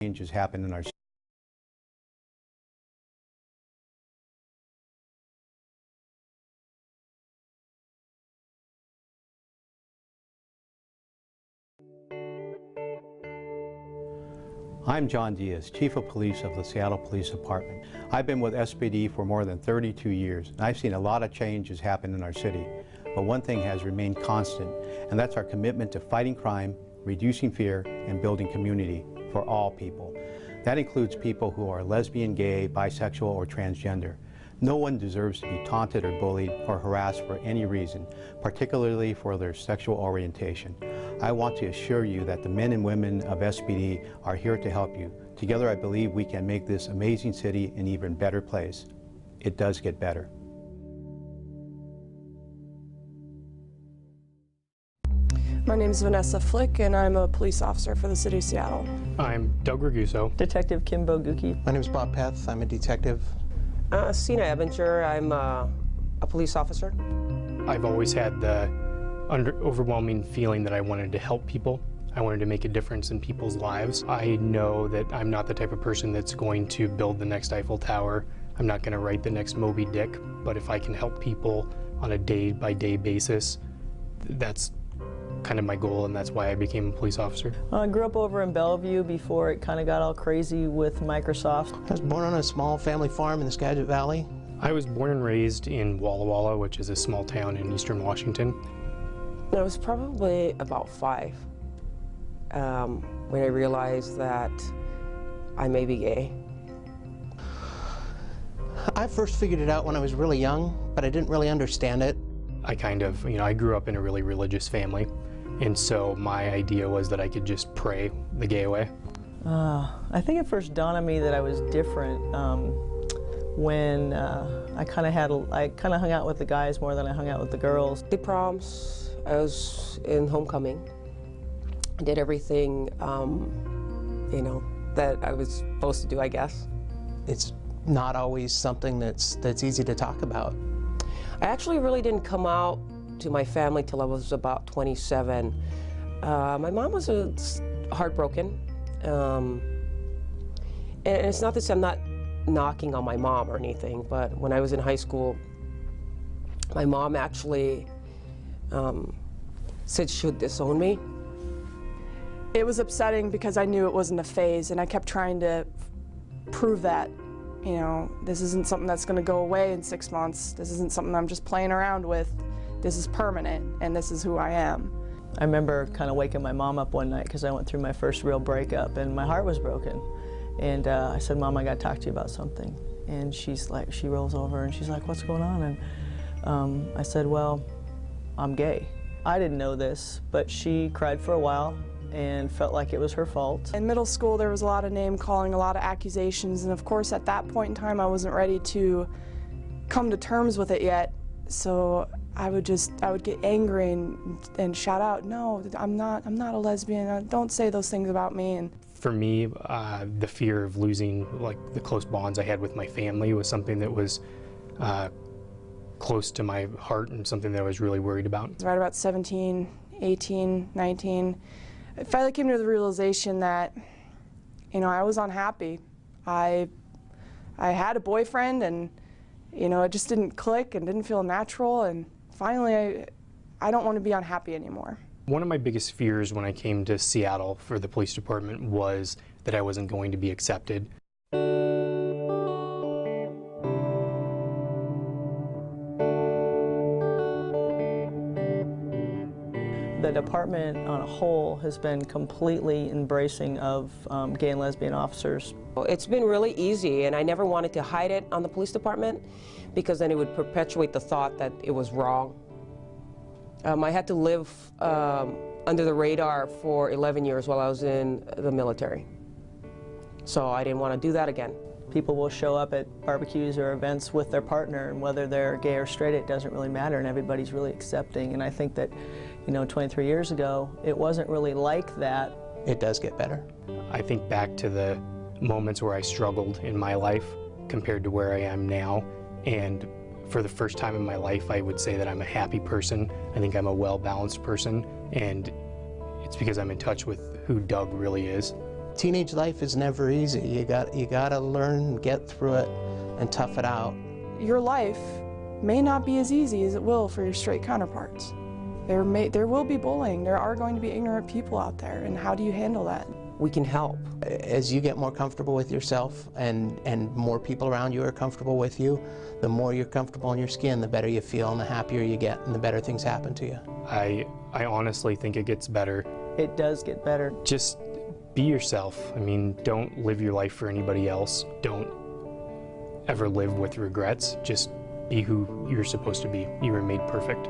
changes happen in our city. I'm John Diaz, Chief of Police of the Seattle Police Department. I've been with SPD for more than 32 years, and I've seen a lot of changes happen in our city. But one thing has remained constant, and that's our commitment to fighting crime, reducing fear, and building community for all people. That includes people who are lesbian, gay, bisexual, or transgender. No one deserves to be taunted or bullied or harassed for any reason, particularly for their sexual orientation. I want to assure you that the men and women of SPD are here to help you. Together, I believe we can make this amazing city an even better place. It does get better. My name is Vanessa Flick, and I'm a police officer for the City of Seattle. I'm Doug Raguso. Detective Kimbo Guki. My name is Bob Peth. I'm a detective. Sina Ebinger. I'm a police officer. I've always had the overwhelming feeling that I wanted to help people. I wanted to make a difference in people's lives. I know that I'm not the type of person that's going to build the next Eiffel Tower. I'm not going to write the next Moby Dick, but if I can help people on a day-by-day basis, that's kind of my goal, and that's why I became a police officer. I grew up over in Bellevue before it kind of got all crazy with Microsoft. I was born on a small family farm in the Skagit Valley. I was born and raised in Walla Walla, which is a small town in eastern Washington. I was probably about 5 when I realized that I may be gay. I first figured it out when I was really young, but I didn't really understand it. I I grew up in a really religious family, and so my idea was that I could just pray the gay away. I think it first dawned on me that I was different when I kind of hung out with the guys more than I hung out with the girls. The proms, I was in homecoming. I did everything, that I was supposed to do, I guess. It's not always something that's easy to talk about. I actually really didn't come out to my family till I was about 27. My mom was heartbroken. And it's not that I'm not knocking on my mom or anything, but when I was in high school, my mom actually said she would disown me. It was upsetting because I knew it wasn't a phase, and I kept trying to prove that, this isn't something that's going to go away in 6 months. This isn't something I'm just playing around with. This is permanent, and this is who I am. I remember kind of waking my mom up one night because I went through my first real breakup, and my heart was broken. And I said, Mom, I got to talk to you about something. And she rolls over and she's like, what's going on? And I said, well, I'm gay. I didn't know this, but she cried for a while and felt like it was her fault. In middle school, there was a lot of name calling, a lot of accusations, and of course at that point in time I wasn't ready to come to terms with it yet. So I would get angry and shout out, no, I'm not a lesbian, don't say those things about me. And for me, the fear of losing the close bonds I had with my family was something that was close to my heart and something that I was really worried about. Right about 17, 18, 19, I finally came to the realization that, I was unhappy. I had a boyfriend, and, it just didn't click and didn't feel natural, and finally I don't want to be unhappy anymore. One of my biggest fears when I came to Seattle for the police department was that I wasn't going to be accepted. The department on a whole has been completely embracing of gay and lesbian officers. It's been really easy, and I never wanted to hide it on the police department because then it would perpetuate the thought that it was wrong. I had to live under the radar for 11 years while I was in the military. So I didn't want to do that again. People will show up at barbecues or events with their partner, and whether they're gay or straight, it doesn't really matter, and everybody's really accepting. And I think that, 23 years ago, it wasn't really like that. It does get better. I think back to the moments where I struggled in my life compared to where I am now, and for the first time in my life, I would say that I'm a happy person. I think I'm a well-balanced person, and it's because I'm in touch with who Doug really is. teenage life is never easy. You got to learn, get through it, and tough it out. Your life may not be as easy as it will for your straight counterparts. There will be bullying. There are going to be ignorant people out there, and how do you handle that? We can help. As you get more comfortable with yourself and more people around you are comfortable with you, the more you're comfortable in your skin, the better you feel and the happier you get and the better things happen to you. I honestly think it gets better. It does get better. Just be yourself. I mean, don't live your life for anybody else. Don't ever live with regrets. Just be who you're supposed to be. You were made perfect.